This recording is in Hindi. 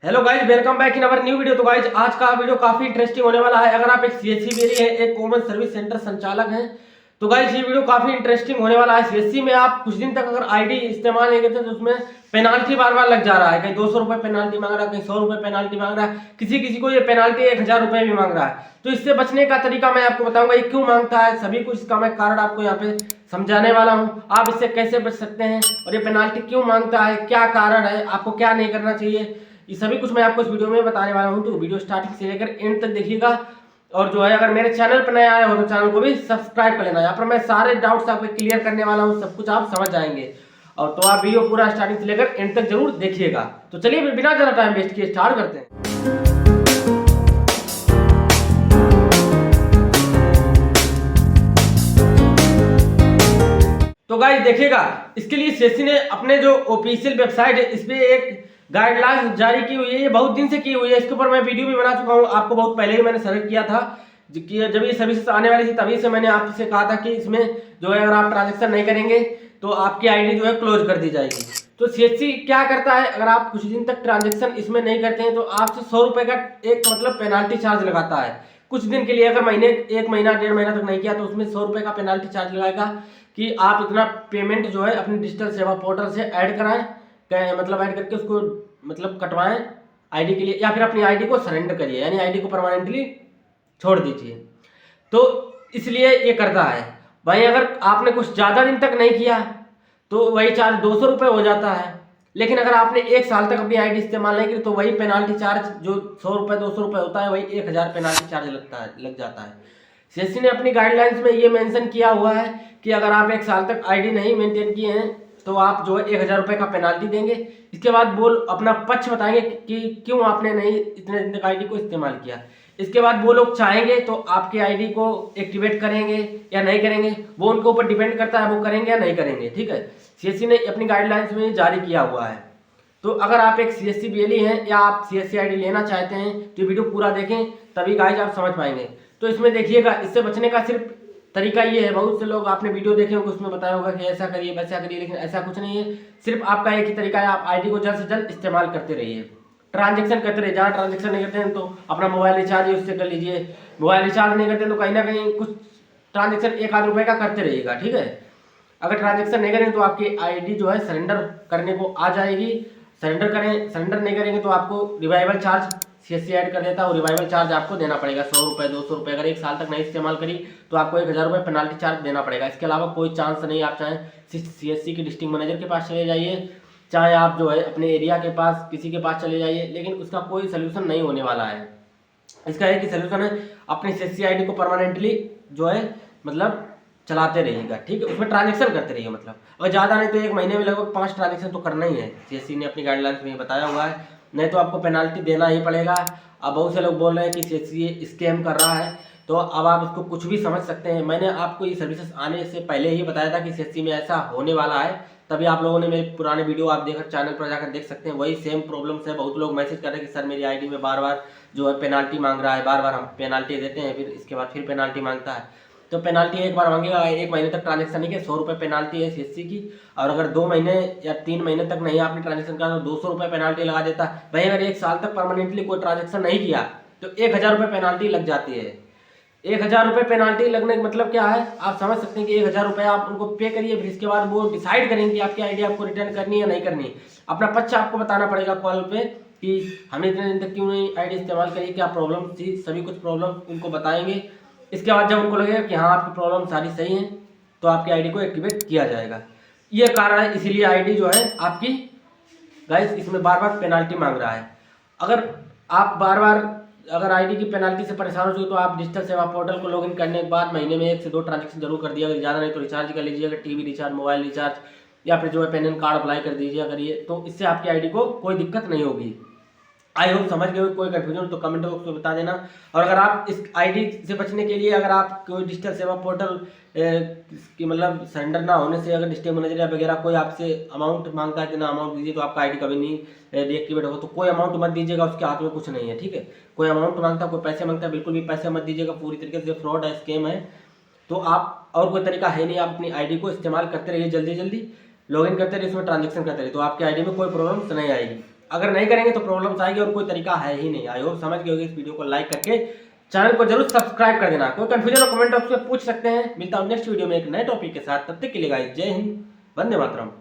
Hello guys, welcome back in our new video. तो गाइज आज का वीडियो काफी इंटरेस्टिंग होने वाला है। अगर आप एक सीएससी बेरी है, एक कॉमन सर्विस सेंटर संचालक हैं, तो गाइज ये वीडियो काफी इंटरेस्टिंग होने वाला है। सीएससी में आप कुछ दिन तक अगर आईडी इस्तेमाल नहीं करते तो उसमें पेनाल्टी बार बार लग जा रहा है। कहीं 200 रुपए पेनाल्टी मांग रहा है, कहीं 100 रुपए पेनाल्टी मांग रहा है, किसी किसी को ये पेनाल्टी 1000 रुपए भी मांग रहा है। तो इससे बचने का तरीका मैं आपको बताऊंगा, ये क्यों मांगता है, सभी कुछ इसका मैं कारण आपको यहाँ पे समझाने वाला हूँ। आप इससे कैसे बच सकते हैं और ये पेनाल्टी क्यों मांगता है, क्या कारण है, आपको क्या नहीं करना चाहिए, ये सभी कुछ मैं आपको इस वीडियो में बताने वाला हूं। तो वीडियो स्टार्टिंग से लेकर एंड तक देखिएगा। और जो है अगर मेरे चैनल पर नए आए हो तो चैनल को भी सब्सक्राइब कर लेना। यहाँ पर मैं सारे डाउट्स आपको क्लियर करने वाला हूँ, सब कुछ आप समझ जाएंगे। और तो आप वीडियो पूरा स्टार्टिंग से लेकर एंड तक जरूर देखिएगा। तो चलिए बिना ज़्यादा टाइम वेस्ट किए स्टार्ट करते हैं। तो गाइस देखिएगा, इसके लिए सीएससी ने अपने जो ऑफिशियल वेबसाइट है इस पे एक गाइडलाइंस जारी की हुई है। ये बहुत दिन से की हुई है, इसके ऊपर मैं वीडियो भी बना चुका हूँ, आपको बहुत पहले ही मैंने शेयर किया था कि जब ये सर्विस आने वाली थी तभी से मैंने आपसे कहा था कि इसमें जो है अगर आप ट्रांजेक्शन नहीं करेंगे तो आपकी आईडी जो है क्लोज कर दी जाएगी। तो सीएससी क्या करता है, अगर आप कुछ दिन तक ट्रांजेक्शन इसमें नहीं करते हैं तो आपसे 100 रुपए का एक मतलब पेनाल्टी चार्ज लगाता है कुछ दिन के लिए। अगर महीने 1 महीना 1.5 महीना तक नहीं किया तो उसमें 100 रुपए का पेनाल्टी चार्ज लगाएगा कि आप इतना पेमेंट जो है अपनी डिजिटल सेवा पोर्टल से ऐड कराएं, मतलब ऐड करके उसको मतलब कटवाएं आईडी के लिए, या फिर अपनी आईडी को सरेंडर करिए, यानी आईडी को परमानेंटली छोड़ दीजिए। तो इसलिए ये करता है। भाई अगर आपने कुछ ज़्यादा दिन तक नहीं किया तो वही चार्ज 200 रुपये हो जाता है, लेकिन अगर आपने 1 साल तक अपनी आईडी इस्तेमाल नहीं की तो वही पेनाल्टी चार्ज जो 100 रुपये 200 रुपये होता है वही 1000 पेनाल्टी चार्ज लग जाता है। सीएससी ने अपनी गाइडलाइंस में ये मेंशन किया हुआ है कि अगर आप 1 साल तक आईडी नहीं मेंटेन किए हैं तो आप जो है 1000 रुपये का पेनाल्टी देंगे। इसके बाद वो अपना पक्ष बताएंगे कि क्यों आपने नहीं इतने दिन तक आईडी को इस्तेमाल किया। इसके बाद वो लोग चाहेंगे तो आपकी आईडी को एक्टिवेट करेंगे या नहीं करेंगे, वो उनके ऊपर डिपेंड करता है, वो करेंगे या नहीं करेंगे। ठीक है, सीएससी ने अपनी गाइडलाइंस में जारी किया हुआ है। तो अगर आप एक सीएससी बीएलई हैं या आप सीएससी आईडी लेना चाहते हैं तो वीडियो पूरा देखें, तभी गाइज आप समझ पाएंगे। तो इसमें देखिएगा, इससे बचने का सिर्फ तरीका ये है, बहुत से लोग आपने वीडियो देखे होंगे उसमें बताया होगा कि ऐसा करिए वैसा करिए, लेकिन ऐसा कुछ नहीं है। सिर्फ आपका एक ही तरीका है, आप आईडी को जल्द से जल्द इस्तेमाल करते रहिए, ट्रांजेक्शन करते रहिए। जहाँ ट्रांजेक्शन नहीं करते हैं तो अपना मोबाइल रिचार्ज उससे कर लीजिए, मोबाइल रिचार्ज नहीं करते तो कहीं ना कहीं कुछ ट्रांजेक्शन 1 आध रुपये का करते रहिएगा। ठीक है, अगर ट्रांजेक्शन नहीं करेंगे तो आपकी आईडी जो है सरेंडर करने को आ जाएगी। सरेंडर करें, सरेंडर नहीं करेंगे तो आपको रिवाइवल चार्ज सीएससी ऐड कर देता है और रिवाइवल चार्ज आपको देना पड़ेगा 100 रुपये 200 रुपये। अगर 1 साल तक नहीं इस्तेमाल करी तो आपको 1000 रुपये पेनाल्टी चार्ज देना पड़ेगा। इसके अलावा कोई चांस नहीं। आप चाहें सीएससी के डिस्ट्रिक्ट मैनेजर के पास चले जाइए, चाहे आप जो है अपने एरिया के पास किसी के पास चले जाइए, लेकिन उसका कोई सोल्यूशन नहीं होने वाला है। इसका एक ही सोल्यूशन है, अपनी सीएससी आईडी को परमानेंटली जो है मतलब चलाते रहिएगा। ठीक है, उसमें ट्रांजेक्शन करते रहिए, मतलब अगर ज़्यादा नहीं तो 1 महीने में लगभग 5 ट्रांजेक्शन तो करना ही है। सीएससी ने अपनी गाइडलाइंस में बताया हुआ है, नहीं तो आपको पेनाल्टी देना ही पड़ेगा। अब बहुत से लोग बोल रहे हैं कि सीएससी स्कैम कर रहा है, तो अब आप इसको कुछ भी समझ सकते हैं। मैंने आपको ये सर्विसेज आने से पहले ही बताया था कि सीएससी में ऐसा होने वाला है, तभी आप लोगों ने मेरे पुराने वीडियो आप देखकर चैनल पर जाकर देख सकते हैं, वही सेम प्रॉब्लम्स है। बहुत लोग मैसेज कर रहे हैं कि सर मेरी आईडी में बार बार जो है पेनाल्टी मांग रहा है, बार बार हम पेनाल्टी देते हैं फिर इसके बाद फिर पेनाल्टी मांगता है। तो पेनाल्टी एक बार मांगेगा, 1 महीने तक ट्रांजेक्शन नहीं किया 100 रुपये पेनाल्टी है सीएससी की, और अगर 2 महीने या 3 महीने तक नहीं आपने ट्रांजेक्शन करा तो 200 रुपये पेनाल्टी लगा देता है। भाई अगर 1 साल तक परमानेंटली कोई ट्रांजेक्शन नहीं किया तो 1000 रुपये पेनाल्टी लग जाती है। 1000 रुपये पेनाल्टी लगने का मतलब क्या है, आप समझ सकते हैं कि 1000 रुपये आप उनको पे करिए, फिर इसके बाद वो डिसाइड करेंगे कि आपकी आईडी आपको रिटर्न करनी है या नहीं करनी। अपना पक्ष आपको बताना पड़ेगा कॉल पे कि हमने इतने दिन तक क्यों नहीं आईडी इस्तेमाल करी, क्या प्रॉब्लम थी, सभी कुछ प्रॉब्लम उनको बताएंगे। इसके बाद जब उनको लगेगा कि हाँ आपकी प्रॉब्लम सारी सही है तो आपकी आईडी को एक्टिवेट किया जाएगा। ये कारण है, इसीलिए आईडी जो है आपकी गाइस इसमें बार बार पेनाल्टी मांग रहा है। अगर आप बार बार अगर आईडी की पेनाल्टी से परेशान हो चुके तो आप डिजिटल सेवा पोर्टल को लॉगिन करने के बाद महीने में 1 से 2 ट्रांजेक्शन जरूर कर दिया, अगर ज़्यादा नहीं तो रिचार्ज कर लीजिएगा, टीवी रिचार्ज, मोबाइल रिचार्ज, या फिर जो है पेन कार्ड अप्लाई कर दीजिए करिए, तो इससे आपकी आईडी को कोई दिक्कत नहीं होगी। आई होप समझ गए। कोई कंफ्यूजन तो कमेंट बॉक्स में बता देना। और अगर आप इस आईडी से बचने के लिए अगर आप कोई डिजिटल सेवा पोर्टल की मतलब सरेंडर ना होने से अगर डिस्ट्रिक्ट मैनेजर या वगैरह कोई आपसे अमाउंट मांगता है कि ना अमाउंट दीजिए तो आपका आईडी कभी नहीं डीएक्टिवेट होगा, तो कोई अमाउंट मत दीजिएगा, उसके हाथ में कुछ नहीं है। ठीक है, कोई अमाउंट मांगता है, कोई पैसे मांगता है, बिल्कुल भी पैसे मत दीजिएगा, पूरी तरीके से फ्रॉड है, स्कैम है। तो आप और कोई तरीका है नहीं, आप अपनी आईडी को इस्तेमाल करते रहिए, जल्दी जल्दी लॉगिन करते रहिए, उसमें ट्रांजेक्शन करते रहिए, तो आपकी आईडी में कोई प्रॉब्लम नहीं आएगी। अगर नहीं करेंगे तो प्रॉब्लम्स आएगी और कोई तरीका है ही नहीं। आई होप समझ गए होंगे। इस वीडियो को लाइक करके चैनल को जरूर सब्सक्राइब कर देना। कोई कंफ्यूजन हो कमेंट बॉक्स में पूछ सकते हैं। मिलता हूं नेक्स्ट वीडियो में एक नए टॉपिक के साथ। तब तक के लिए गाइस जय हिंद, वंदे मातरम।